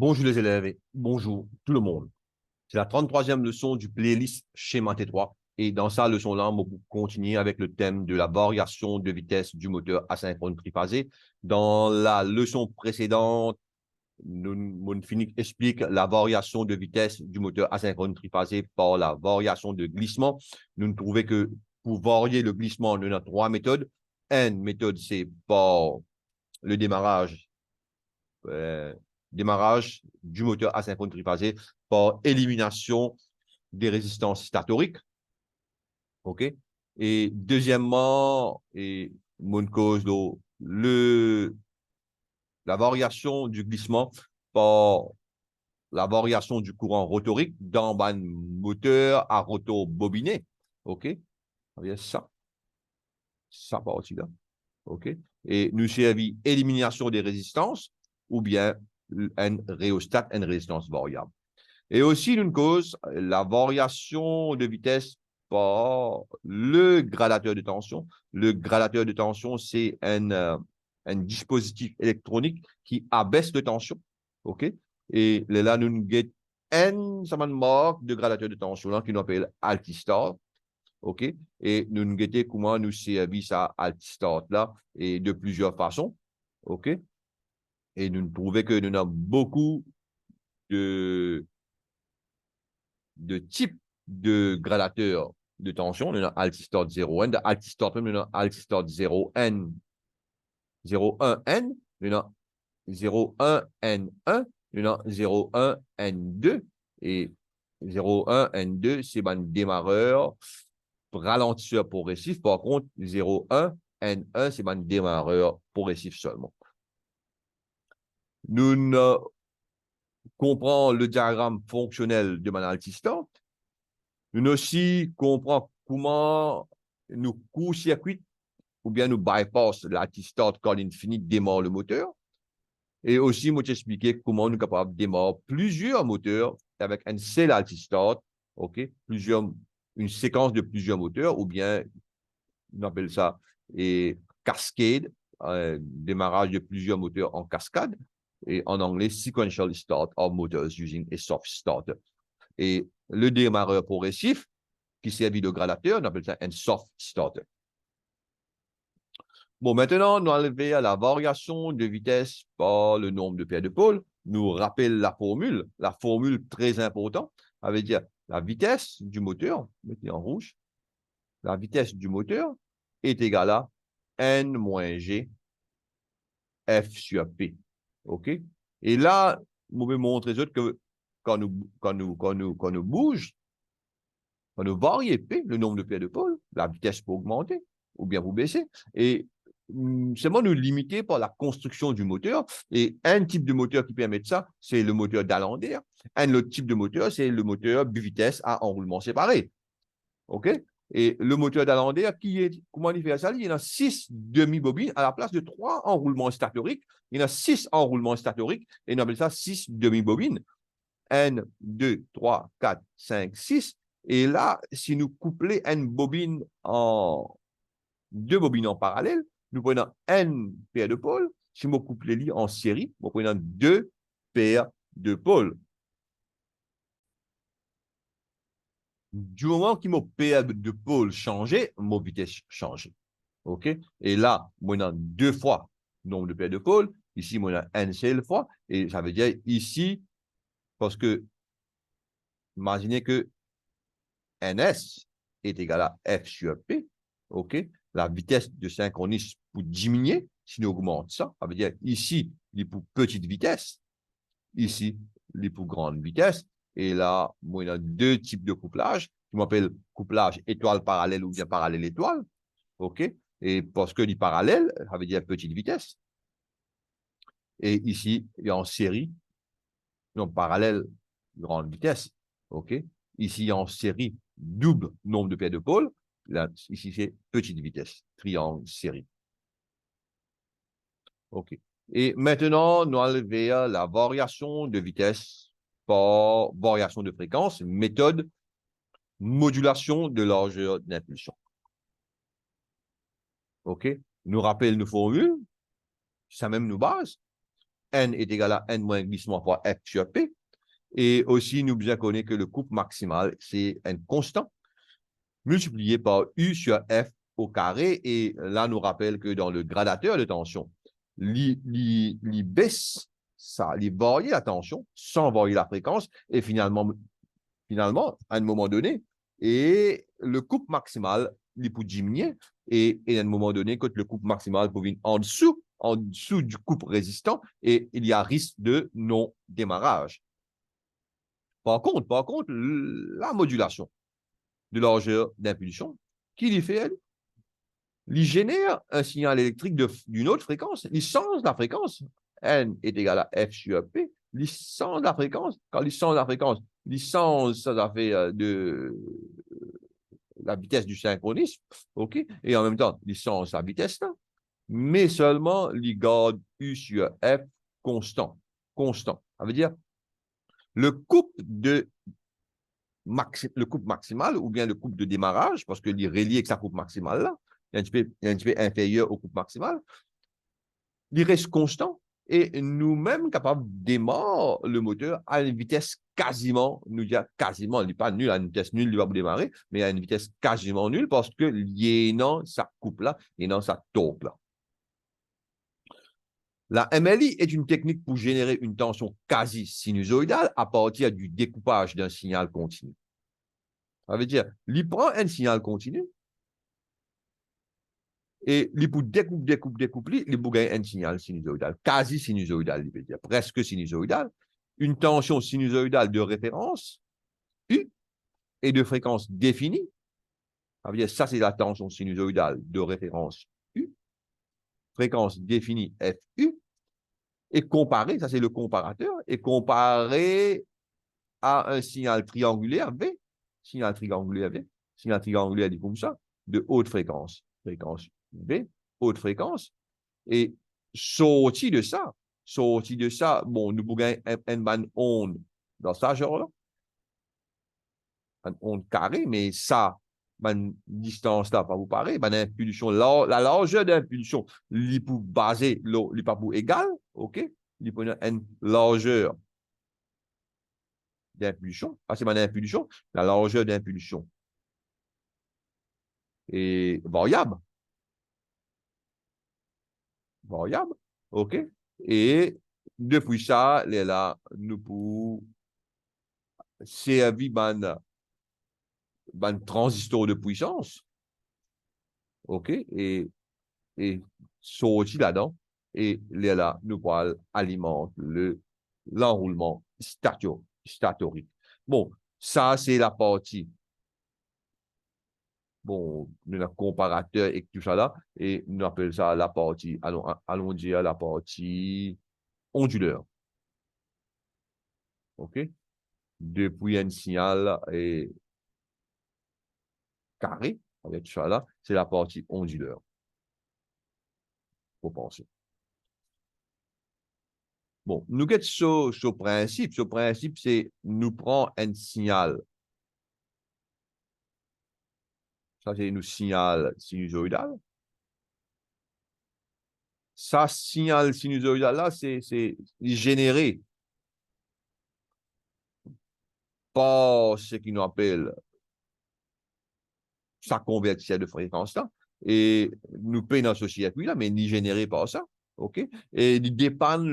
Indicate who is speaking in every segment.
Speaker 1: Bonjour les élèves et bonjour tout le monde. C'est la 33e leçon du playlist Schéma T3. Et dans sa leçon-là, on va continuer avec le thème de la variation de vitesse du moteur asynchrone triphasé. Dans la leçon précédente, Mounfinik explique la variation de vitesse du moteur asynchrone triphasé par la variation de glissement. Nous trouvons que pour varier le glissement, nous avons trois méthodes. Une méthode, c'est par le euh, démarrage du moteur asynchrone triphasé par élimination des résistances statoriques. OK? Et deuxièmement, mon cause, la variation du glissement par la variation du courant rotorique dans un moteur à rotor bobiné. OK? Ça partie là. OK? Et nous servi élimination des résistances ou bien un rhéostat, une résistance variable. Et aussi, une cause, la variation de vitesse par le gradateur de tension. Le gradateur de tension, c'est un dispositif électronique qui abaisse de tension. OK? Et là, nous avons une marque de gradateur de tension là, qui nous appelle Altistar. OK? Et nous avons comment nous servir à Altistar là et de plusieurs façons. OK? Et nous trouvons que nous avons beaucoup de types de gradateurs de tension. Nous avons Altistar 0N, Altistar nous avons Altistar 0N, 0,1N, nous avons 0,1N1, nous avons 0,1N2 et 0,1N2, c'est un démarreur ralentisseur progressif. Par contre, 0,1N1, c'est un démarreur progressif seulement. Nous comprenons le diagramme fonctionnel de mon Altistar. Nous aussi comprenons comment nous court-circuit ou bien nous bypass l'Altistar quand l'infini démarre le moteur. Et aussi, moi, t'expliquer comment nous sommes capables de démarrer plusieurs moteurs avec un seul Altistar, OK? Une séquence de plusieurs moteurs, ou bien, on appelle ça, cascade, démarrage de plusieurs moteurs en cascade, et en anglais, sequential start of motors using a soft starter. Et le démarreur progressif, qui servit de gradateur, on appelle ça un soft starter. Bon, maintenant, nous allons à la variation de vitesse par le nombre de paires de pôles. Nous rappelle la formule très importante, ça veut dire la vitesse du moteur, mettez en rouge, la vitesse du moteur est égale à N moins G F sur P. OK? Et là, je vais montrer aux autres que quand nous bouge, quand nous varions P, le nombre de paires de pôles, la vitesse peut augmenter ou bien vous baisser. Et seulement nous limiter par la construction du moteur. Et un type de moteur qui permet de ça, c'est le moteur d'Allender. Un autre type de moteur, c'est le moteur bivitesse à enroulement séparé. OK? Et le moteur d'Allender, comment il fait ça? Il y a 6 demi-bobines à la place de 3 enroulements statoriques. Il y a 6 enroulements statoriques et on appelle ça 6 demi-bobines. 1, 2, 3, 4, 5, 6. Et là, si nous couplons une bobine en deux bobines en parallèle, nous prenons une paire de pôles. Si nous couplons les lits en série, nous prenons deux paires de pôles. Du moment que mon paire de pôles changeait, mon vitesse changeait. OK? Et là, moi, on a deux fois le nombre de paires de pôles. Ici, moi, on a une seule fois. Et ça veut dire ici, parce que, imaginez que NS est égal à F sur P. OK? La vitesse de synchronisme pour diminuer, si nous augmentons ça, ça veut dire ici, il est pour petite vitesse, ici, il est pour grande vitesse. Et là, moi, il y a deux types de couplage qui m'appellent couplage étoile parallèle ou bien parallèle étoile. OK? Et parce que les parallèles, ça veut dire petite vitesse. Et ici, il y a en série, donc parallèle, grande vitesse. OK? Ici, en série, double nombre de paires de pôles. Là, ici, c'est petite vitesse, triangle, série. OK. Et maintenant, nous allons vers la variation de vitesse par variation de fréquence, méthode modulation de largeur d'impulsion. OK? Nous rappelle nos formules, ça même nous base. N est égal à N moins glissement fois F sur P. Et aussi, nous bien connaissons que le couple maximal, c'est un constant multiplié par U sur F au carré. Et là, nous rappelle que dans le gradateur de tension, il baisse ça, il varie la tension sans varier la fréquence. Et finalement, à un moment donné, et le couple maximal, il peut diminuer. Et à un moment donné, quand le couple maximal peut venir en dessous du couple résistant, et il y a risque de non-démarrage. Par contre, la modulation de largeur d'impulsion, qui lui fait, elle, il génère un signal électrique d'une autre fréquence, il change la fréquence. N est égal à F sur P, il change la fréquence. Quand il change la fréquence, il change, ça fait de la vitesse du synchronisme, OK? Et en même temps, il change sa vitesse là, mais seulement il garde U sur F constant. Constant. Ça veut dire le couple maximal ou bien le couple de démarrage, parce qu'il est relié avec sa couple maximale là, il y a un petit peu inférieur au couple maximal, il reste constant et nous-mêmes capables de démarrer le moteur à une vitesse quasiment, nous dire quasiment, il n'est pas nul, à une vitesse nulle, il va vous démarrer, mais à une vitesse quasiment nulle parce que lié dans sa coupe là et dans sa taupe là. La MLI est une technique pour générer une tension quasi sinusoïdale à partir du découpage d'un signal continu. Ça veut dire, il prend un signal continu et il découpe, il peut gagner un signal sinusoïdal, quasi sinusoïdal, il veut dire, presque sinusoïdal, une tension sinusoïdale de référence, U, et de fréquence définie. Ça veut dire, ça, c'est la tension sinusoïdale de référence U, fréquence définie FU, et comparé, ça c'est le comparateur, et comparé à un signal triangulaire V, signal triangulaire V, signal triangulaire dit comme ça, de haute fréquence, fréquence V, haute fréquence, et sorti de ça, bon, nous pouvons une onde dans ce genre-là, une onde carrée, mais ça, une distance-là, pas vous parler, une impulsion, la largeur d'impulsion, il peut baser, il pas pour égal, OK? Il peut une largeur d'impulsion, parce que une impulsion, la largeur d'impulsion est variable, OK? Et depuis ça, là, nous pouvons servir un transistor de puissance, OK? Et sorti là-dedans, et là, nous pouvons alimenter l'enroulement statorique. Bon, ça, c'est la partie, bon, le comparateur et tout ça là, et nous appelons ça la partie, allons dire la partie onduleur, OK? Depuis un signal carré, avec tout ça là, c'est la partie onduleur, pour penser. Bon, nous avons ce principe. Ce principe, c'est nous prend un signal. Ça, c'est un signal sinusoïdal. Ça, signal sinusoïdal là, c'est généré par ce qu'on appelle sa convertisseur de fréquence là. Et nous payons dans ce circuit-là, mais ni généré par ça. OK? Et il dépend de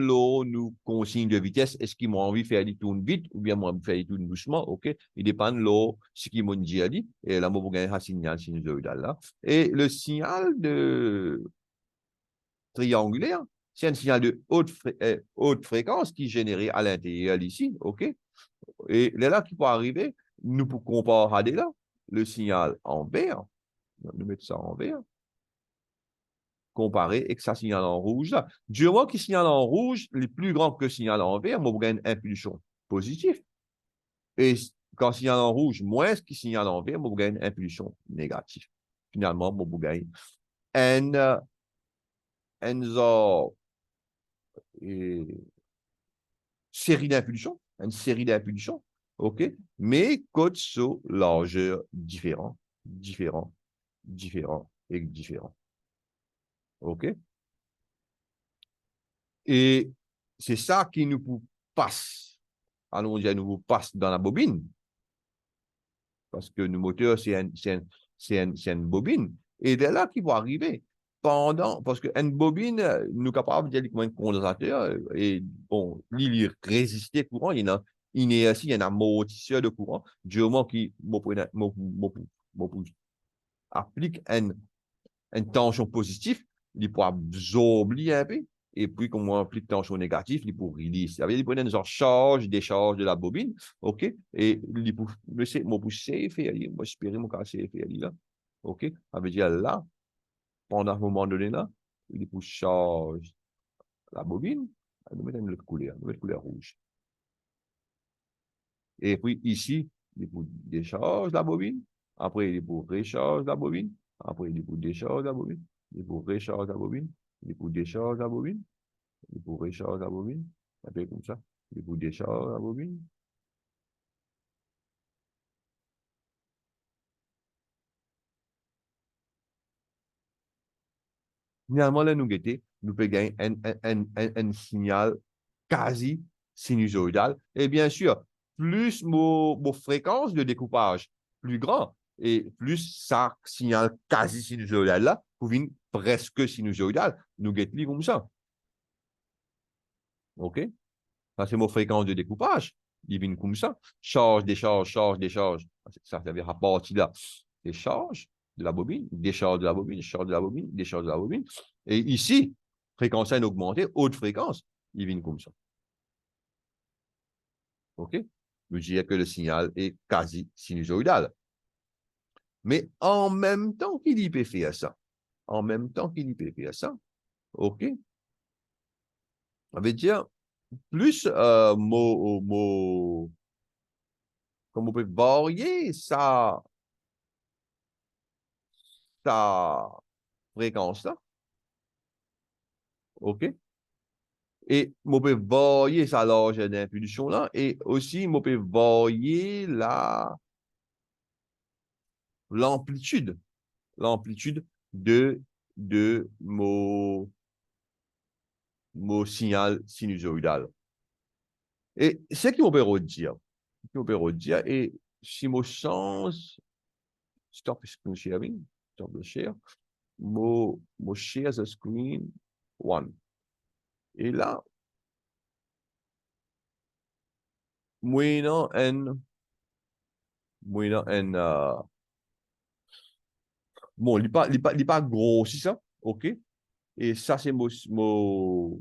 Speaker 1: nous consigne de vitesse. Est-ce qu'ils m'ont envie de faire des tours vite ou bien moi de faire des tours doucement? OK? Il dépend de ce qu'ils m'ont dit. Et là, vous gagnez un signal sinusoïdal là. Et le signal de triangulaire, c'est un signal de haute fréquence qui est généré à l'intérieur ici. OK? Et là qui peut arriver, nous pouvons comparer là le signal en vert. Nous mettons ça en vert. Comparé avec ça signal en rouge là. Du moment qu'il signale en rouge, il est plus grand que le signal en vert, moi, vous gagnez une impulsion positive. Et quand signal en rouge, moins ce qui signale en vert, moi, vous gagnez une impulsion négative. Finalement, moi, vous gagnez une série d'impulsions, une série d'impulsions, OK? Mais code sur largeur différent, et différent. OK? Et c'est ça qui nous passe, allons dire, nous passe dans la bobine, parce que nos moteurs, c'est une bobine. Et dès là qu'il va arriver, parce qu'une bobine, nous sommes capables de dire un condensateur, et bon, il résiste au courant, il y a aussi un amortisseur de courant, du moment qu'il applique une tension positive, il peut absorber un peu, et puis, comme on applique tension négative, il peut release. Ça veut dire qu'il peut une genre charge, décharge de la bobine, OK? Et il peut, moi, pousser, faire, moi, espérer, mon casser, faire, là. OK? Ça veut dire là, pendant un moment donné, là, il peut charge la bobine, nous mettons une autre couleur rouge. Et puis, ici, il peut décharge la bobine, après, il peut recharge la bobine, après, il peut décharge la bobine, il peut recharge la bobine, il peut décharge la bobine, il peut recharge la bobine, un peu comme ça, il peut décharge la bobine. Finalement, là, nous pouvons gagner un signal quasi sinusoïdal. Et bien sûr, plus mon fréquence de découpage plus grand, et plus ça signal quasi sinusoïdal là, pour venir presque sinusoïdal, nous guettons comme ça. OK? Ça, c'est mon fréquence de découpage. Il vient comme ça. Charge, décharge, charge, décharge. Ça veut dire à partir là. Décharge de la bobine, décharge de la bobine, décharge de la bobine, décharge de la bobine. Et ici, fréquence N augmentée, haute fréquence, il vient comme ça. OK? Je dirais que le signal est quasi sinusoïdal. Mais en même temps qu'il peut faire ça, en même temps qu'il peut faire ça, OK? Ça veut dire plus comme on peut varier sa fréquence là, OK? Et on peut varier sa largeur d'impulsion là, et aussi on peut varier l'amplitude, l'amplitude de, de mon signal sinusoïdal. Et ce qu'on peut redire, et si je change, stop screen sharing, stop the share, je share the screen one. Et là, moi, bon, il pas gros aussi ça, OK? Et ça, c'est mon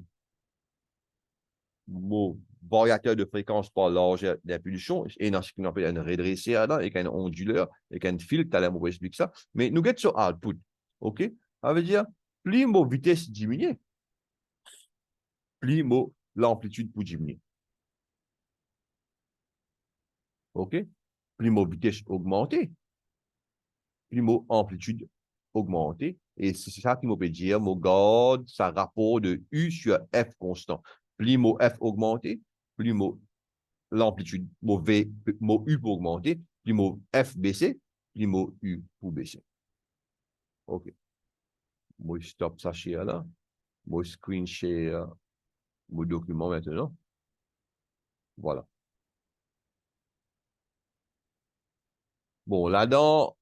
Speaker 1: variateur de fréquence par largeur d'impulsion, et dans ce qu'on appelle un redresseur, là, avec un onduleur, avec un filtre, là, on explique ça. Mais nous get sur output, OK? Ça veut dire, plus mon vitesse diminue, plus l'amplitude pour diminuer, OK? Plus mon vitesse augmenter, plus mon amplitude augmenter. Et c'est ça qui me peut dire, mon garde, ça rapport de U sur F constant. Plus mon F augmenter, plus mon l'amplitude, mon V, mon U pour augmenter, puis mon F baisser, puis mon U pour baisser. OK. Moi, je stop ça share là. Moi, screen share mon document maintenant. Voilà. Bon, là-dedans,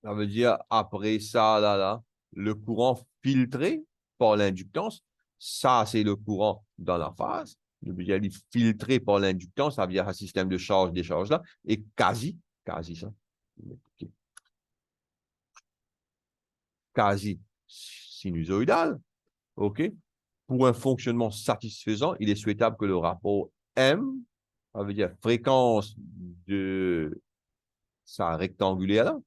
Speaker 1: ça veut dire après ça, le courant filtré par l'inductance, ça, c'est le courant dans la phase. Je veux dire, filtré par l'inductance, ça veut dire un système de charge-décharge là, et quasi ça, quasi sinusoïdal, OK? Pour un fonctionnement satisfaisant, il est souhaitable que le rapport M, ça veut dire fréquence de sa rectangulaire là,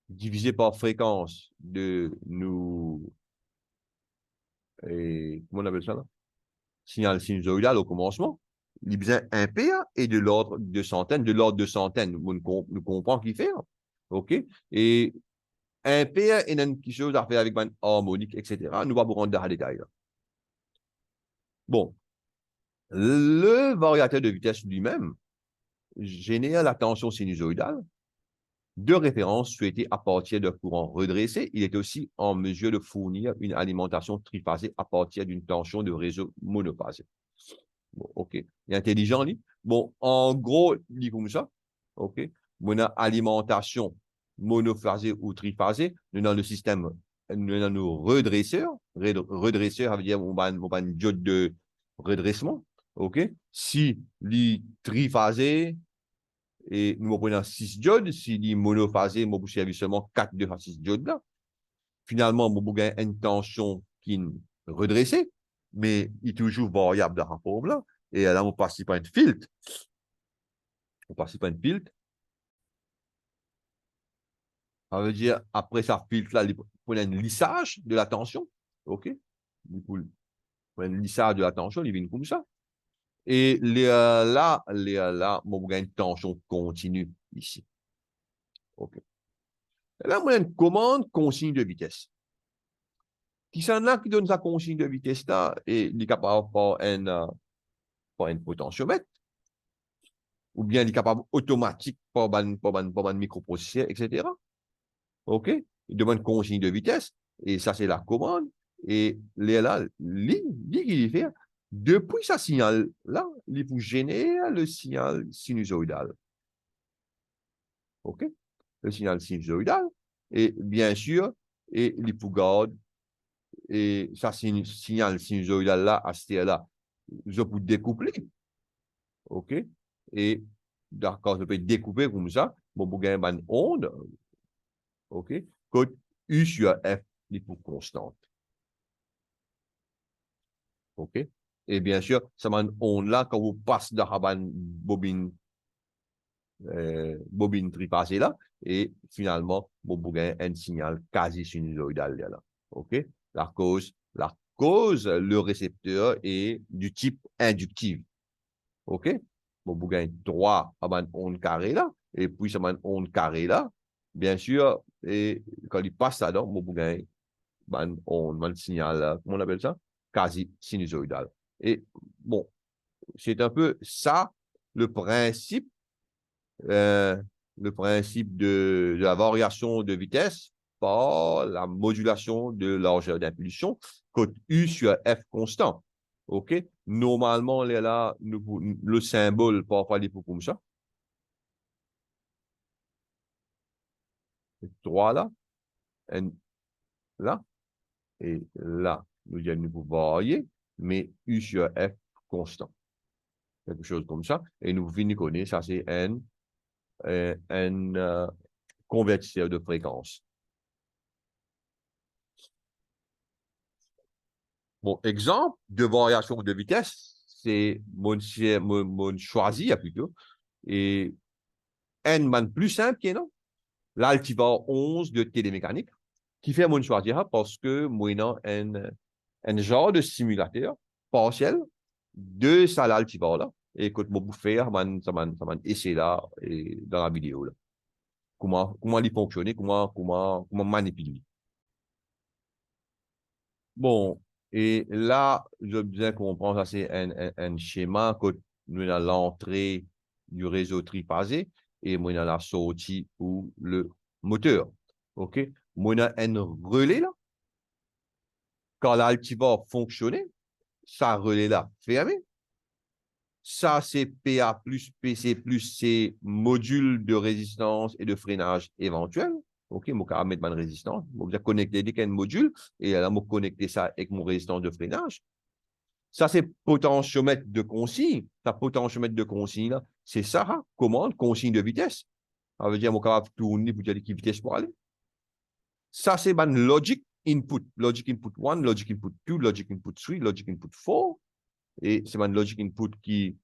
Speaker 1: divisé par fréquence de comment on appelle ça là? Signal sinusoïdal au commencement, il besoin un PA et de l'ordre de centaines, nous comprenons qu'il fait, OK? Et un PA est quelque chose à faire avec une harmonique, etc. Nous ne allons pas rentrer dans les détails là. Bon, le variateur de vitesse lui-même génère la tension sinusoïdale, de référence souhaitée à partir d'un courant redressé. Il est aussi en mesure de fournir une alimentation triphasée à partir d'une tension de réseau monophasé. Bon, OK. Il est intelligent, lui. Bon, en gros, il dit comme ça. OK. On a alimentation monophasée ou triphasée. Nous avons le système, nous avons nos redresseurs. Redresseur, ça veut dire on a une diode de redressement. OK. Si les triphasé, et nous prenons 6 diodes, si les monophasé, nous avons seulement 4 de 6 diodes là. Finalement, nous avons une tension qui est redressée, mais il est toujours variable dans le rapport là. Et là, on passe par un filtre. On passe par un filtre. Ça veut dire, après ça filtre là, il faut un lissage de la tension. OK? Du coup, un lissage de la tension, il vient comme ça. Et là, on a une tension continue ici. OK. Et là, on a une commande consigne de vitesse. Qui s'en là qui donne sa consigne de vitesse là, et il est capable par un potentiomètre, ou bien il est capable automatique par un microprocesseur, etc. OK? Il demande consigne de vitesse, et ça, c'est la commande. Et là, qu'il fait, depuis ce signal-là, il faut générer le signal sinusoïdal. OK? Le signal sinusoïdal. Et bien sûr, et il faut garder, et ça, signal sinusoïdal-là, à ce là je peux découpler. OK? Et d'accord, je peux découper comme ça. Bon, pour gagner une onde, OK? Code U sur F, il faut constante. OK? Et bien sûr, ça m'a une onde là, quand vous passez dans la bobine triphasée là, et finalement, vous gagnez un signal quasi sinusoïdal là. OK? La cause, le récepteur est du type inductif. OK? Vous gagnez droit à une onde carrée là, et puis ça m'a une onde carrée là, bien sûr, et quand il passe là-dedans, vous gagnez un signal, comment on appelle ça? Quasi sinusoïdal. Et bon, c'est un peu ça le principe, euh, de la variation de vitesse par la modulation de largeur d'impulsion, code U sur F constant. OK? Normalement, là, le symbole, parfois, il est comme ça. 3 là, N là, et là, nous allons nous varier, mais U sur F constant. Quelque chose comme ça. Et nous venons connaître, ça c'est un convertisseur de fréquence. Bon, exemple de variation de vitesse, c'est mon choisi plutôt. Et N man plus simple, qui est non? L'altivar 11 de télémécanique, qui fait mon choisir parce que moi, un genre de simulateur partiel de ça l'altivar là. Et écoute, moi, vous faire, ça m'a essayé là, et dans la vidéo là. Comment il fonctionne, comment manipuler. Bon, et là, je bien comprendre, ça c'est un schéma que nous avons l'entrée du réseau triphasé et nous avons la sortie ou le moteur. OK? Nous avons un relais là. Quand l'altivar fonctionner, ça relais là fermé. Ça, c'est PA plus PC plus c'est module de résistance et de freinage éventuel. OK, je vais mettre ma résistance. Je vais connecter dès qu'il y a un module et là, je vais connecter ça avec mon résistance de freinage. Ça, c'est potentiomètre de consigne. Ta potentiomètre de consigne, là, c'est ça, hein, commande, consigne de vitesse. Ça veut dire que je vais tourner pour dire quelle vitesse pour aller. Ça, c'est ma logic input. Logic input 1, logic input 2, logic input 3, logic input 4. Et c'est ma logic input qui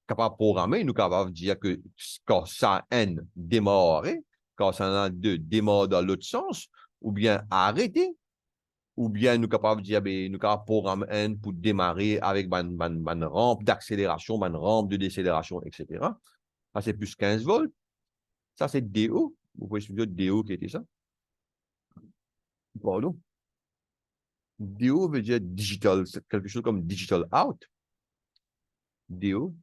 Speaker 1: capable de programmer, nous capable de dire que quand ça N démarre, quand ça N2 démarre dans l'autre sens, ou bien arrêter, ou bien nous capable de dire, ben, nous capable de programmer N pour démarrer avec une rampe d'accélération, une rampe de décélération, etc. Ça, c'est plus 15 volts. Ça, c'est DO. Vous pouvez suivre DO qui était ça. Pardon. DO veut dire digital, c'est quelque chose comme digital out. DO.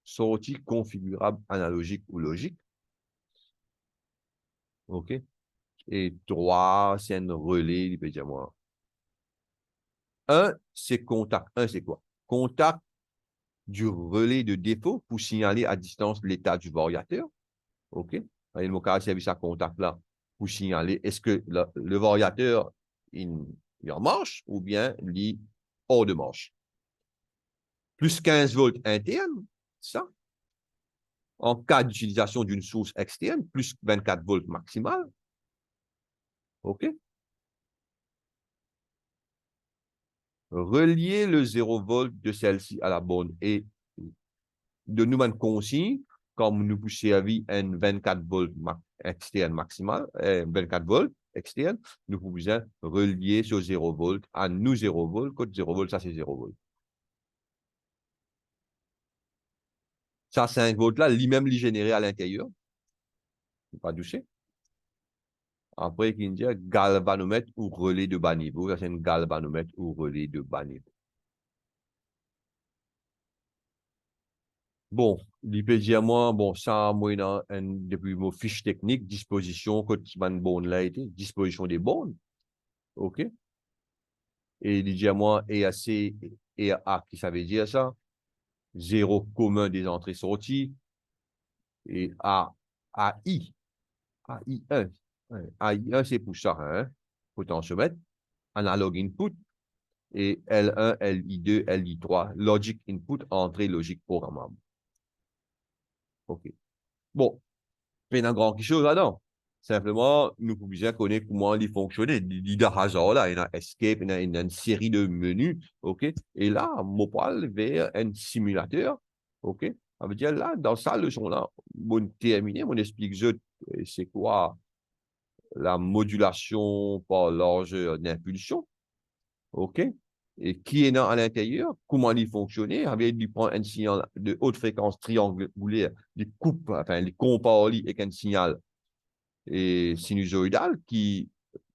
Speaker 1: sortie configurable analogique ou logique. OK? Et 3, c'est un relais, il peut dire moi. Un, c'est contact. Un, c'est quoi? Contact du relais de défaut pour signaler à distance l'état du variateur. OK? Et le cas service à contact là pour signaler est-ce que le variateur il en marche ou bien il est hors de marche. Plus 15 volts interne, ça. En cas d'utilisation d'une source externe, plus 24 volts maximal. OK? Relier le 0 volt de celle-ci à la borne et de nous une consigne, comme nous vous servi un 24 volts externe maximal, 24 volts externe, nous pouvons relier ce 0 volt à nous 0 volt, code 0 volt, ça c'est 0 volt. Ça 5 volts là, lui-même lui généré à l'intérieur, pas douché. Après, il dit galvanomètre ou relais de bas niveau, ça c'est un galvanomètre ou relais de bas niveau. Bon, il peut dire moi, bon, ça, moi, depuis mon fiche technique, disposition, quand man bonne là été, disposition des bornes, OK? Et il dit à moi, EAC et A, qui ça veut dire ça? Zéro commun des entrées-sorties, et AI, AI1. AI1, c'est pour ça, hein? Potentiomètre, analog input, et L1, LI2, LI3, logic input, entrée logique programmable. OK. Bon, il y a grand chose là-dedans. Simplement, nous pouvons bien connaître comment il fonctionne. Il y a hasard là, il y a escape, il y a une série de menus, OK? Et là, on parle vers un simulateur, OK? Ça veut dire là, dans cette leçon-là, on termine, on explique c'est quoi la modulation par largeur d'impulsion, OK? Et qui est dans à l'intérieur, comment il fonctionne, il prend un signal de haute fréquence triangulaire, il coupe, enfin, il compare avec un signal et sinusoïdal qui,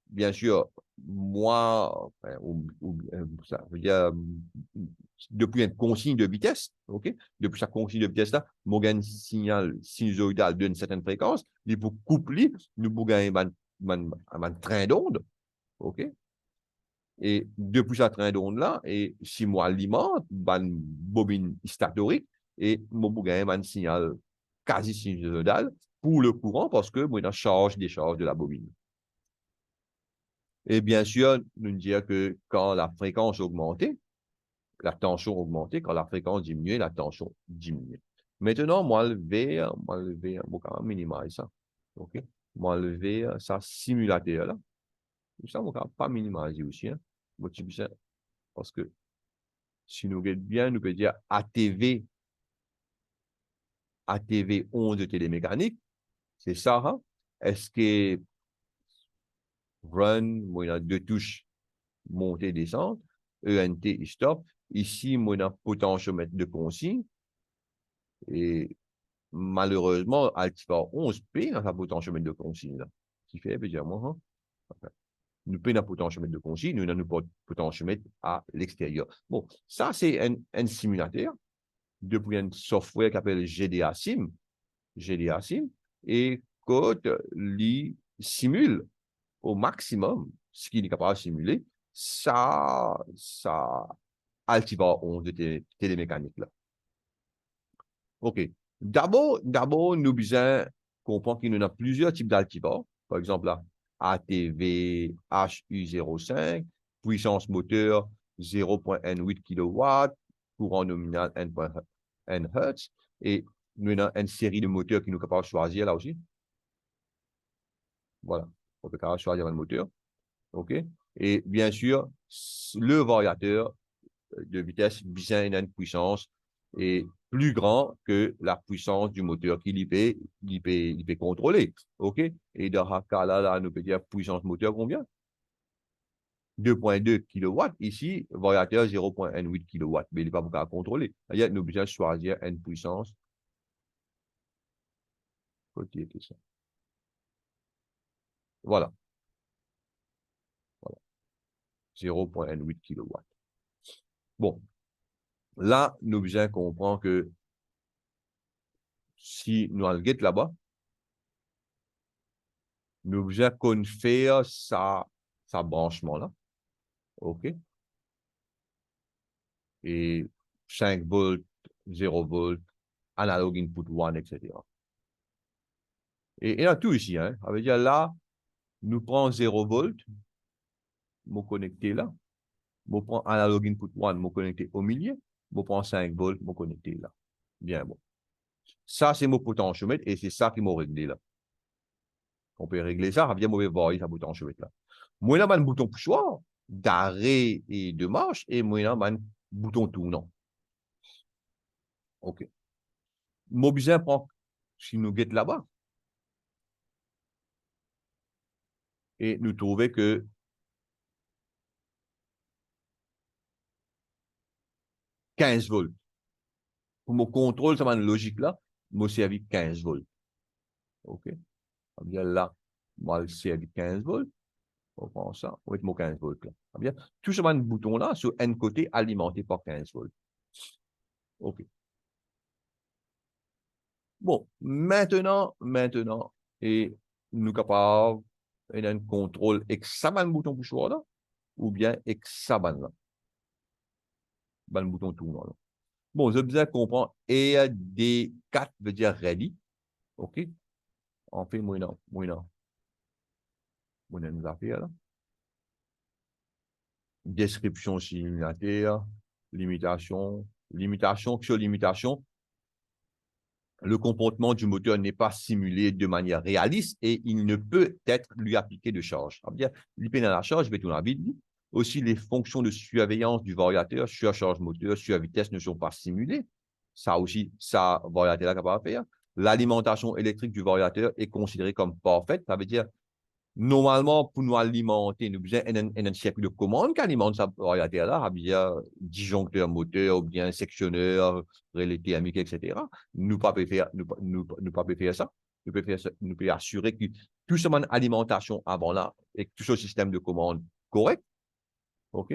Speaker 1: bien sûr, moi, enfin, ça veut dire, depuis une consigne de vitesse, OK? Depuis sa consigne de vitesse-là, mon signal sinusoïdal d'une certaine fréquence, il faut coupler, nous pouvons gagner un train d'onde, OK? Et depuis ce train d'onde-là, et si moi alimente, une bobine statorique, et mon bougain un signal quasi sinusoïdal pour le courant parce que moi, je charge décharge de la bobine. Et bien sûr, nous dire que quand la fréquence augmentait, la tension augmentait, quand la fréquence diminuait, la tension diminuait. Maintenant, moi, le VR, moi, quand même minimiser ça. OK? Moi, le VR, ça simulateur là. Ça, moi, quand même pas minimiser aussi. Hein? Moi, parce que si nous regardons bien, nous pouvons dire ATV onde télémécanique, c'est ça. Hein? Est-ce que run, moi, il y a deux touches montée, descente, ENT et stop. Ici, moi, on a potentiomètre de consigne. Et malheureusement, Altiva 11P dans sa potentiomètre de consigne. Là, qui fait, évidemment, hein? Enfin, nous payons un potentiomètre de consigne, nous avons un potentiomètre à l'extérieur. Bon, ça, c'est un simulateur depuis un software qui s'appelle GDA Sim. GDA Sim. Et code lui simule au maximum ce qu'il est capable de simuler, ça Altiva 11 de télémécanique là. OK. D'abord, nous devons comprendre qu'il y a plusieurs types d'Altiva. Par exemple, là, ATV HU05, puissance moteur 0.8 kW, courant nominal N Hz. Et nous avons une série de moteurs qui nous capables de choisir là aussi. Voilà. On peut choisir un moteur. OK? Et bien sûr, le variateur de vitesse vient à une puissance est plus grand que la puissance du moteur qu'il peut contrôler. OK? Et dans ce cas-là, nous peut dire puissance moteur combien? 2.2 kW. Ici, variateur 0.8 kW. Mais il n'est pas beaucoup à contrôler. Il nous besoin choisir une puissance. Voilà. Voilà. 0.8 kW. Bon. Là, nous besoin comprendre que si nous allons là-bas, nous devons faire ça branchement là, OK? Et 5 volts, 0 volts, analog input 1, etc. Et il y a tout ici, hein. Ça veut dire là, nous prenons 0 volts, nous connecter là. Nous prenons analog input 1, nous connecter au milieu. Nous prenons 5 volts, nous connecter là. Bien bon. Ça, c'est mon potentiomètre et c'est ça qui m'a réglé là. On peut régler ça, bien mauvais voir, ça potentiomètre là. Moi, là, un bouton poussoir d'arrêt et de marche et moi, là, un bouton tournant. OK. Mon besoin prend, si nous guette là-bas, et nous trouvons que 15 volts. Pour mon contrôle, ça m'a une logique là, moi, servi 15 volts. OK. Bien là, moi, servi 15 volts. On prend ça, on met mon 15 volts là. Bien, tout ce bouton là, sur un côté, alimenté par 15 volts. OK. Bon, maintenant, et nous sommes capables d'un contrôle avec ça, le bouton poussoir là, ou bien avec ça, là, le bouton tournant là. Bon, je besoin comprendre, et des 4 veut dire ready, OK? On fait non, nous affaires là. Description simulateur, limitation, sur limitation. Le comportement du moteur n'est pas simulé de manière réaliste et il ne peut être lui appliqué de charge. Ça veut dire, l'IP dans la charge, je vais tout la vide. Aussi, les fonctions de surveillance du variateur, surcharge moteur, survitesse ne sont pas simulées. Ça aussi, ça, variateur est capable de faire. L'alimentation électrique du variateur est considérée comme parfaite. Ça veut dire, normalement, pour nous alimenter, nous avons un circuit de commande qui alimente ça là, bien disjoncteur moteur, ou bien sectionneur, relais thermique, etc. Nous pas faire, nous pas faire ça. Nous pouvons assurer que tout ce alimentation avant là, et tout ce système de commande correct, OK?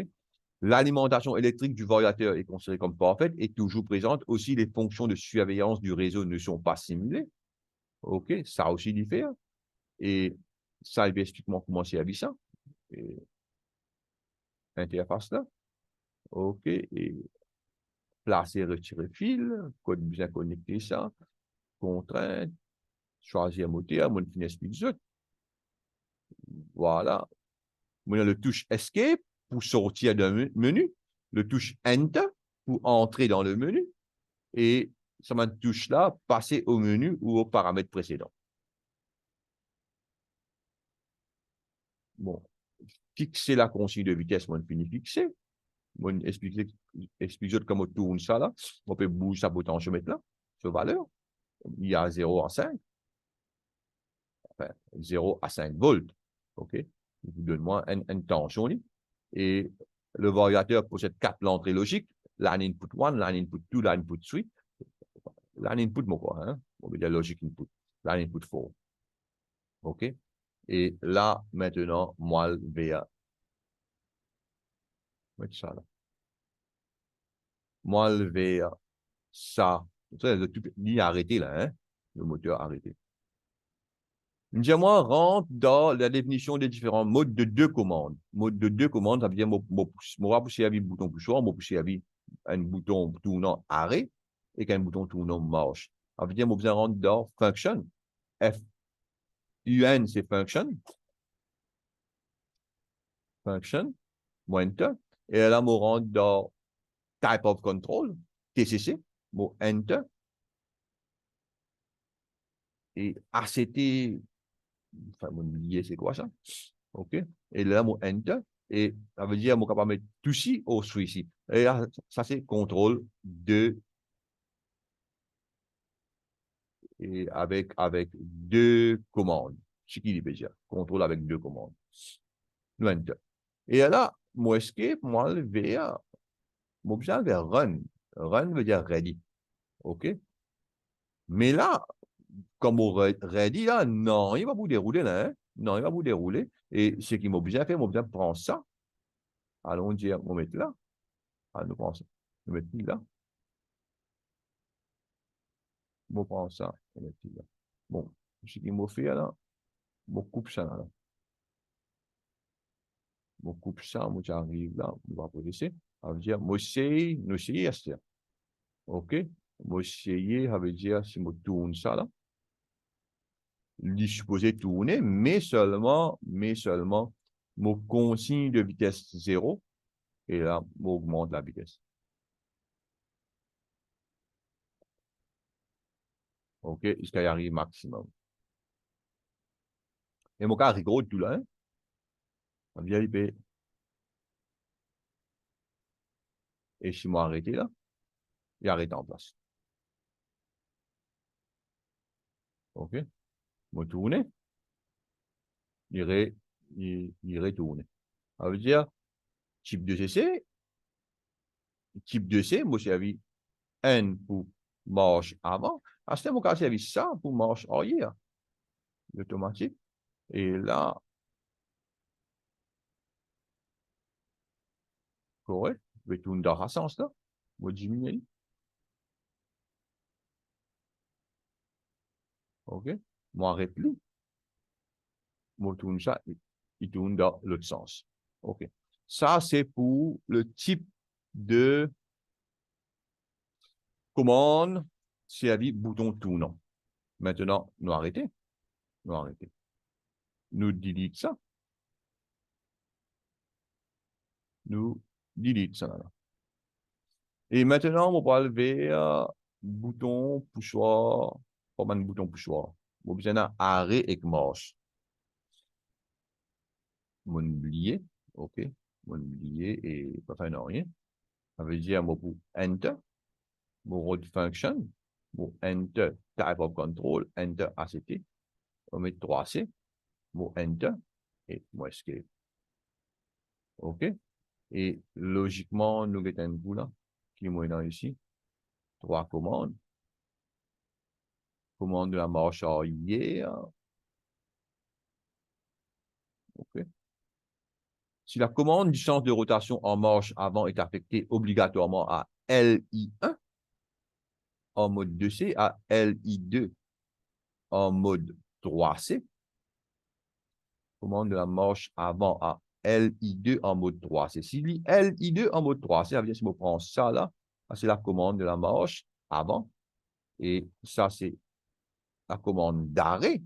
Speaker 1: L'alimentation électrique du variateur est considérée comme parfaite et toujours présente. Aussi, les fonctions de surveillance du réseau ne sont pas simulées. OK? Ça aussi diffère. Et ça, il explique comment c'est à ça. Et interface là. OK. Et placer, retirer fil, code bien connecter ça, contrainte, choisir moteur, mon finesse explique. Voilà. Moi, le touche Escape pour sortir d'un menu, le touche Enter pour entrer dans le menu, et ça m'a touche là, passer au menu ou au paramètre précédent. Bon, fixer la consigne de vitesse, moi, fini fixer. Moi, explique comment on tourne ça là. On peut bouger sa potentiomètre là, sur valeur. Il y a 0 à 5. Enfin, 0 à 5 volts. OK? Donne-moi une tension. Et le variateur possède 4 entrées logiques. Line input 1, line input 2, line input 3. Line input, mon quoi, hein? On veut dire logic input. Line input 4. OK? Et là, maintenant, moi, je vais mettre ça là. Moi, je vais ça. Il est arrêté là, hein? Le moteur arrêté. Moi rentre dans la définition des différents modes de deux commandes. Mode de deux commandes, ça veut dire, moi, pousser à bouton poussoir, moi, pousser à un bouton tournant arrêt et qu'un bouton tournant marche. Ça veut dire, moi, besoin rentre dans function. F-U-N, c'est function. Function. Moi, enter. Et là, moi, rentre dans type of control, TCC. Moi, enter. Et ACT, enfin, mon oublié, c'est quoi ça? OK? Et là, mon enter. Et ça veut dire, mon capable de mettre tout ci ou celui-ci. Et là, ça, c'est contrôle de, et avec deux commandes. Ce qui veut dire, contrôle avec deux commandes. Nous, enter. Et là, mon escape, moi, le vers, mon besoin vers run. Run veut dire ready. OK? Mais là, comme on ready, là, non, il va vous dérouler, là, hein? Non, il va vous dérouler. Et ce qui m'a bien fait, m'a bien prendre ça. Allons dire, on met là. Allons prendre ça. On met là. je prends ça. Bon, ce qu'il m'a fait là, je coupe ça là. Je coupe ça, moi j'arrive là, on va poser. Ça veut dire, moi c'est, OK? Moi essayer, ça veut dire, si je tourne ça là, il est supposé tourner, mais seulement, mon consigne de vitesse 0, et là, m'augmente la vitesse. OK? Jusqu'à y arriver maximum. Et mon cas rigole tout là, hein? On vient et si moi arrêter là, il arrête en place. OK? Moi tourner, il retourne. Ça veut dire, type de CC, type de C, moi servi N pour marche avant. À ce moment-là, servi ça pour marche arrière, automatique. Et là, correct, je vais tourner dans ce sens-là. Moi diminuer. OK? Moi arrête plus. Moi tourne ça, il tourne dans l'autre sens. OK. Ça, c'est pour le type de commande servi bouton tournant. Maintenant, nous arrêtons. Nous arrêtons. Nous delete ça. Nous delete ça. Là. Et maintenant, on va lever bouton poussoir. Pas un bouton poussoir. Vous avez besoin d'arrêt et marche. Mon oublié. OK. Mon oublié et pas faire rien. Ça veut dire, moi, pour Enter. Mon road function. Mon Enter type of control. Enter ACT. On met 3C. Mon Enter. Et mon Escape. OK. Et logiquement, nous avons un bout là, qui est maintenant ici. 3 commandes. Commande de la marche arrière. OK. Si la commande du sens de rotation en marche avant est affectée obligatoirement à LI1 en mode 2C, à LI2 en mode 3C, commande de la marche avant à LI2 en mode 3C. Si LI2 en mode 3C, ça veut dire si on prend ça là, c'est la commande de la marche avant. Et ça, c'est la commande d'arrêt.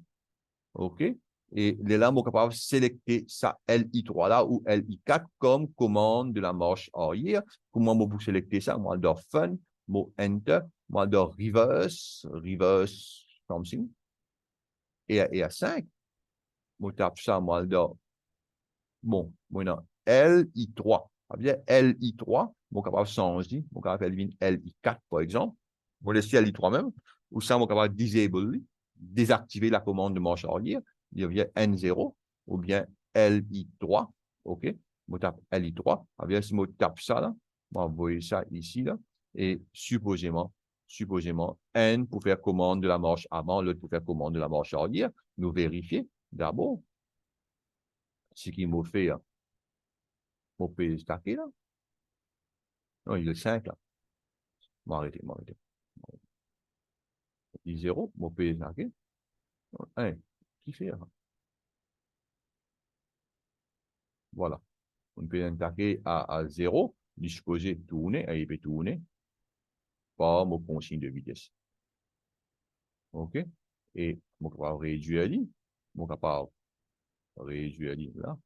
Speaker 1: OK? Et là, on est capable de sélectionner ça LI3 là ou LI4 comme commande de la marche arrière. Comment vous sélectez ça? Moi, dans Fun, moi, Enter, moi, dans Reverse something. Et à 5, moi, tape ça, moi, dans, bon, maintenant, LI3. Ça veut dire LI3, moi, capable de changer, moi, capable de LI4, par exemple. Moi, laisser LI3 même, ou ça, moi, capable de disable, désactiver la commande de marche arrière. Il devient N0 ou bien LI3. OK? Je tape LI3. Alors, si je tape ça, là, je vais envoyer ça ici, là. Et supposément, N pour faire commande de la marche avant, l'autre pour faire commande de la marche arrière. Nous vérifier d'abord ce qu'il m'a fait. Mon pays stacké, là. Non, il est 5, là. M'arrêter. Il est 0, mon pays stacké. 1. Qui fait, là? Voilà. On peut attaquer à 0, disposer tourner, et il peut tourner par mon consigne de vitesse. OK? Et mon capable réduire l'île, mon capable réduire l'île là.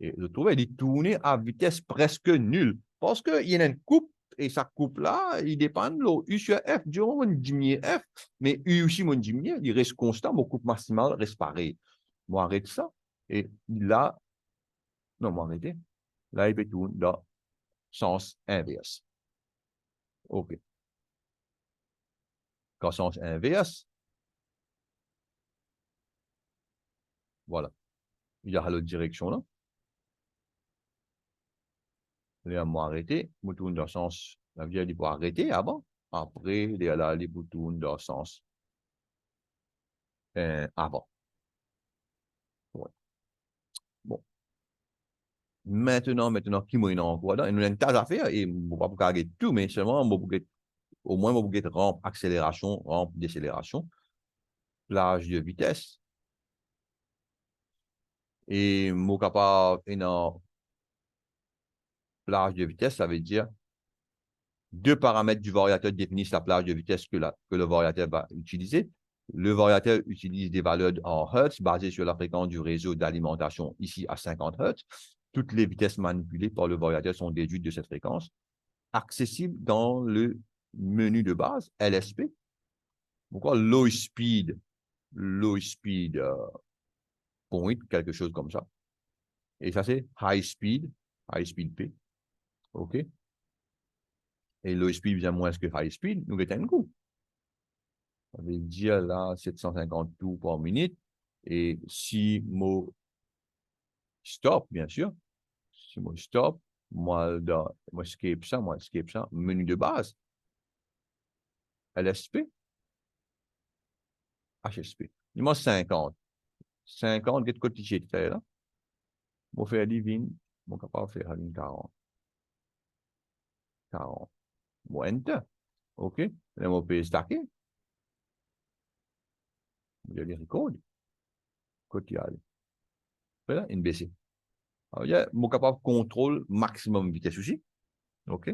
Speaker 1: Et je trouvais qu'il tourner à vitesse presque nulle. Parce qu'il y a une coupe, et sa coupe là, il dépend de l'eau. U sur F, du moment où on diminue F, mais U aussi, on diminue, il reste constant, mon coupe maximale reste pareil. Moi, arrête ça. Et là, non, moi, arrêtez. Là, il peut tourner dans sens inverse. OK. Quand sens inverse, voilà. Il y a l'autre direction là. Là, moi arrêter, je tourne dans le sens, la vieille il faut arrêter avant. Après, il y a là, les boutons dans le sens avant. Ouais. Bon. Maintenant, qui m'a encore là, il nous a une tâche à faire et on ne va pas regarder tout, mais seulement, au moins, vous avez rampe accélération, rampe décélération, plage de vitesse. Et mon capable, une plage de vitesse, ça veut dire deux paramètres du variateur définissent la plage de vitesse que le variateur va utiliser. Le variateur utilise des valeurs en Hertz basées sur la fréquence du réseau d'alimentation ici à 50 Hertz. Toutes les vitesses manipulées par le variateur sont déduites de cette fréquence, accessibles dans le menu de base, LSP. Pourquoi low speed point, quelque chose comme ça. Et ça, c'est high speed P. OK? Et low speed vient moins que high speed, nous mettons un coup. Ça veut dire là 750 tours par minute. Et si moi stop, bien sûr, si moi stop, moi escape ça, menu de base, LSP, HSP. Il manque 50. 50, qu'est-ce que tu fais là? Moi faire divine, moi capable de faire une 40. 40. Moi enter. OK? Là, moi peux stacker. Je vais record. Côté aller. Voilà, une BC. Alors, il y a mon capable de contrôle maximum vitesse aussi. OK?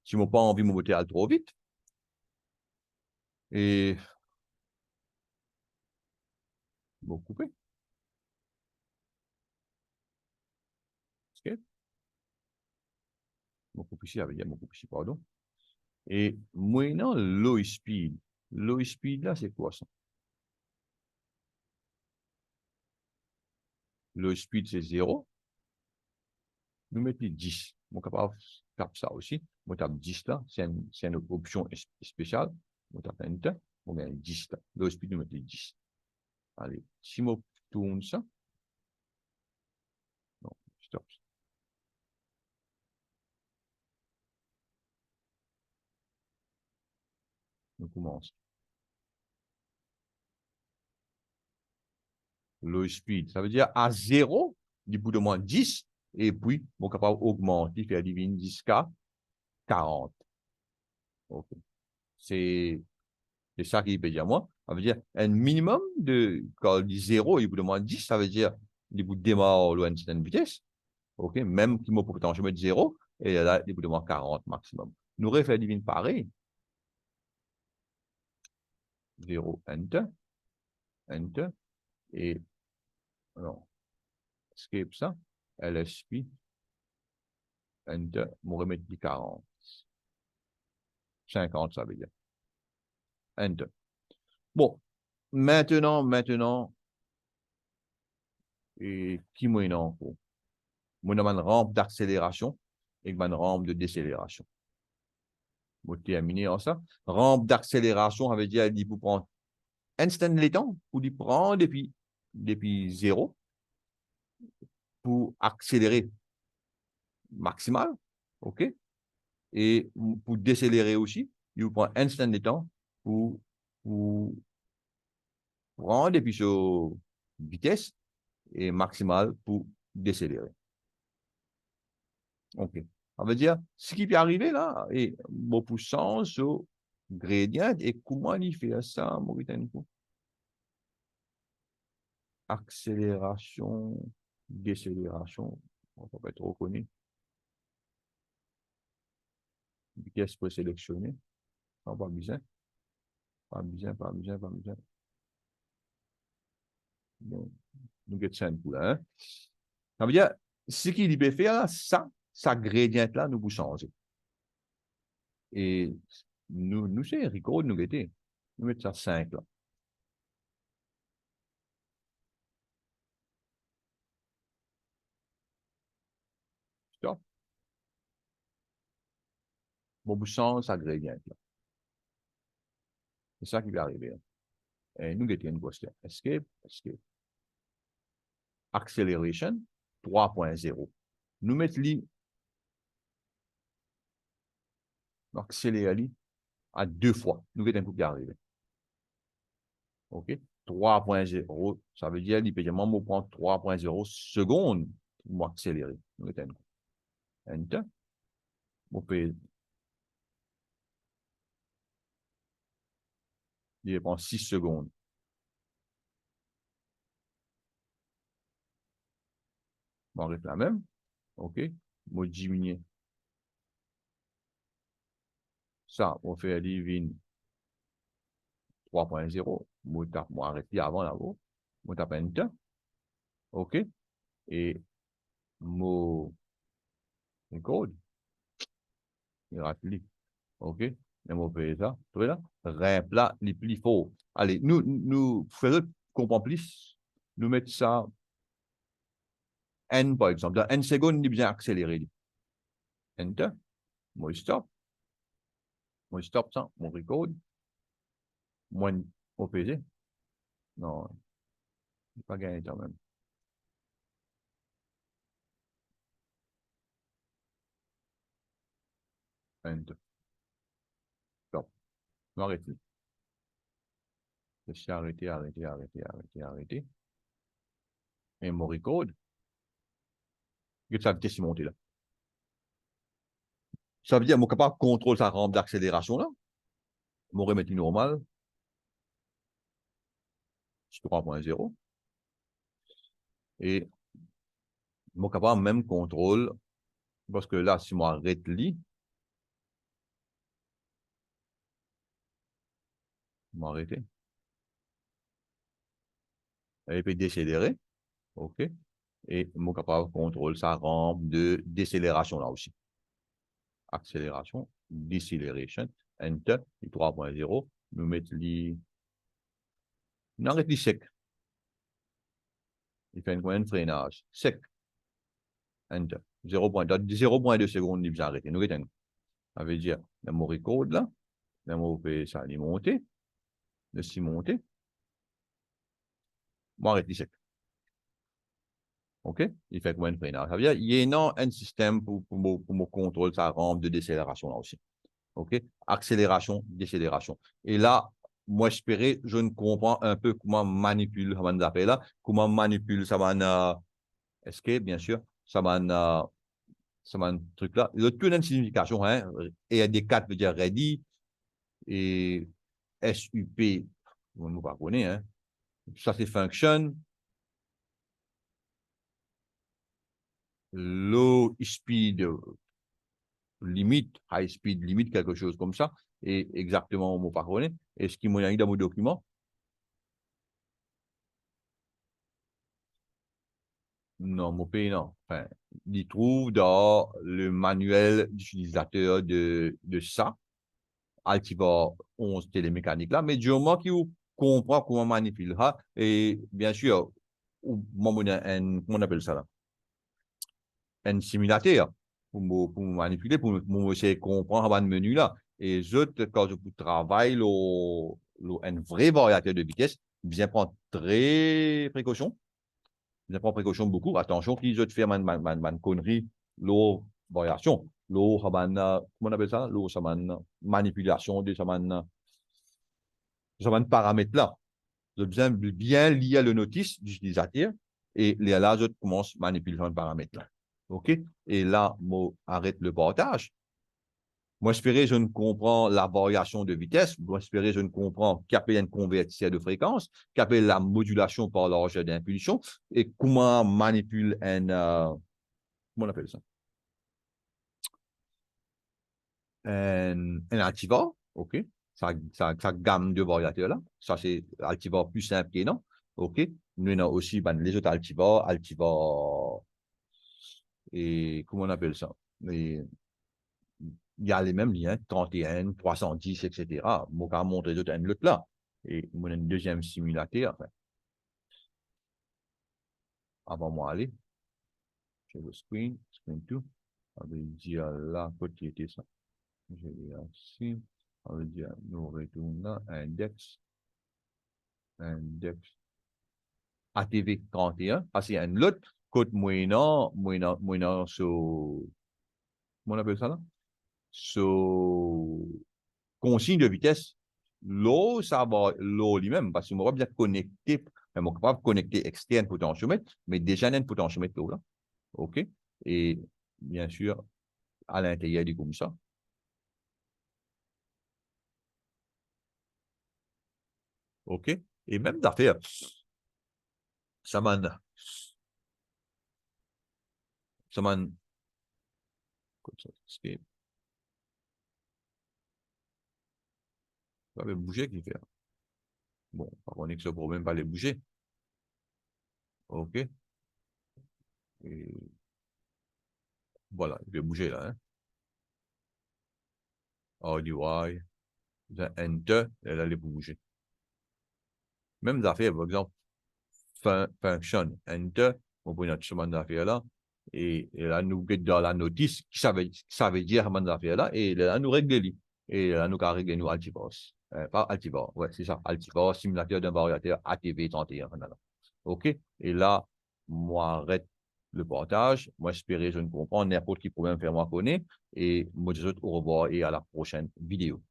Speaker 1: Si je n'ai pas envie de me monter trop vite. Et bon, couper. OK? Mon coupe ici, avec mon coupe ici, pardon. Et maintenant, low speed. Low speed, là, c'est quoi ça? Low speed, c'est 0. Nous mettons 10. Mon capable tape ça aussi. Moi, tape 10 là. C'est une option spéciale. Moi, tape Enter. On met 10 là. Low speed, nous mettons 10. Allez, si je tourne ça. Non, stop. On commence. Low speed, ça veut dire à 0, du bout de moins 10, et puis, mon capable augmenter, faire divine jusqu'à 40. Okay. C'est ça qui peut dire moi. Ça veut dire un minimum de, quand on dit 0, du bout de moins 10, ça veut dire du bout de démarre loin de certaine vitesse. OK, même qui m'a pourtant, je mets 0, et là, du bout de moins 40 maximum. Nous refaire divine pareil. 0, enter, enter, et non, escape ça, LSP, enter, on remet 40. 50, ça veut dire. Enter. Bon, maintenant, et qui m'a encore? Moi, une rampe d'accélération et une rampe de décélération. Moi, terminé en ça. Rampe d'accélération, ça veut dire qu'il faut prendre instant les temps, pour y prendre depuis 0 pour accélérer maximal. OK? Et pour décélérer aussi, il faut prendre instant les temps pour prendre depuis sur vitesse et maximale pour décélérer. OK. Ça veut dire, ce qui peut arriver là, et beaucoup de sens au gradient, et comment il fait ça, Mauritanien? Accélération, décélération, on ne peut pas être reconnu. Vitesse pour sélectionner. Non, pas besoin. Pas besoin, pas besoin, pas besoin. Bon, nous get ça un coup là. Hein? Ça veut dire, ce qu'il peut faire là, ça gradient là, nous vous changer. Et nous c'est record, nous guetter. Nous mettons ça 5 là. Stop. Bon, vous change ça gradient là. C'est ça qui va arriver. Et nous guetter une question. Escape, escape. Acceleration 3.0. Nous mettons accélérer à 2 fois. Nous guetter un coup qui arrive. OK? 3.0, ça veut dire, il peut dire, moi, prendre 3.0 secondes pour m'accélérer. Nous guetter un coup. Enter. On peut Il prend 6 secondes. On arrête la même. OK. On diminue. Ça, on fait divine 3.0. On arrête avant là-haut. On tape Enter. OK. Et mon code, il rappelle. OK. Et on fait ça. Tu vois là? Ramp là, les plus fort. Allez, nous faisons comprendre plus. Nous mettons ça N, par exemple. Dans N secondes, il est bien accéléré. Enter. Moi, stop. Moi, stop ça. Mon record. Moi, OPG. Non, je n'ai pas gagné quand même. Enter. Stop. On arrête. Je suis arrêté, arrêté, arrêté, arrêté, arrêté. Et mon record. Et ça vitesse montée là. Ça veut dire, mon capable contrôle sa rampe d'accélération là. Mon remettre normal. 3.0. Et mon capable même contrôle. Parce que là, si moi arrête li, m'arrêter. Et puis décélérer. OK. Et mon capable contrôle sa rampe de décélération là aussi. Accélération, deceleration, Enter, 3.0. Nous mettons les. Nous arrêtons les sec. Il fait un freinage. Sec. Enter. 0.2 secondes, il arrêté. Nous retenons. Ça veut dire, dans mon record là, dans mon fait ça, il monter. Le si monter. Moi, arrête les sec. OK? Il fait un freinage. Ça veut dire, il y a un système pour contrôler sa rampe de décélération là aussi. OK? Accélération, décélération. Et là, moi, j'espérais, je ne comprends un peu comment manipule, comment manipule ça va escape, bien sûr, ça va truc là. Il y a toute une signification, hein. Et des 4 veut dire ready, et SUP, on ne pas connaît, hein. Ça, c'est function, low speed limite, high speed limite, quelque chose comme ça, et exactement, on ne pas connaît. Et ce qui m'a dit dans mon document, non, mon pays, non. Enfin, il trouve dans le manuel d'utilisateur de ça, Altiva 11 télémécanique là, mais du moment qu'il comprend comment manipuler, et bien sûr, comment on appelle ça là? Un simulateur pour manipuler, pour essayer de comprendre le menu là. Et je, quand je travaille un vrai variateur de vitesse, bien prendre très précaution. Bien prendre précaution beaucoup. Attention, qu'ils je te fais une connerie, l'eau variation, l'eau, comment on appelle ça? L'eau, ça manipulation de ça paramètres là. Je besoin bien lier le notice d'utilisateur et là, je commence à manipuler le paramètre là. OK? Et là, moi, arrête le partage. Moi, j'espérais, je ne comprends la variation de vitesse. Moi, j'espérais, je ne comprends qu'appelle un convertisseur de fréquence, qu'appelle la modulation par l'âge d'impulsion et comment manipule comment on appelle ça? Un altivar. OK? Ça gamme de variateurs là. Ça, c'est altivar plus simple que non. OK? Nous avons aussi les autres altivar et comment on appelle ça? Et, il y a les mêmes liens, 31, 310, etc. Moi, quand je montre les autres, l'autre là. Et on a une deuxième simulateur. Enfin, avant moi aller, je le screen 2. On va dire là, côté était ça. Je vais ici. On va dire, nous retournons là, index ATV 31. Parce qu'il y a un autre côté moyen, sur, comment on appelle ça là? Sur consigne de vitesse, l'eau, ça va l'eau lui-même, parce que moi, bien connecté, je suis capable de connecter externe potentiomètre, mais déjà, il y a un potentiomètre là. OK? Et bien sûr, à l'intérieur du comme ça. OK? Et même d'affaire, ça m'a, ça m'a, c'est pas bouger qui fait. Bon, on est que ce problème pas les bouger. OK? Et voilà, je vais bouger là, hein. RDY, Enter, et là, il est pour bouger. Même affaires, par exemple, function, Enter, on prend notre chemin d'affaires là, et là, nous get dans la notice, qui ça veut dire chemin d'affaires là, et là, nous régler. Et là, nous avons réglé nous Altivorce. Pas Altivorce, ouais, c'est ça, Altivorce, simulateur d'un variateur ATV 31. Voilà. OK? Et là, moi, arrête le partage. Moi, j'espère je ne comprends n'importe qui problème faire moi connaître. Et moi, je vous dis au revoir et à la prochaine vidéo.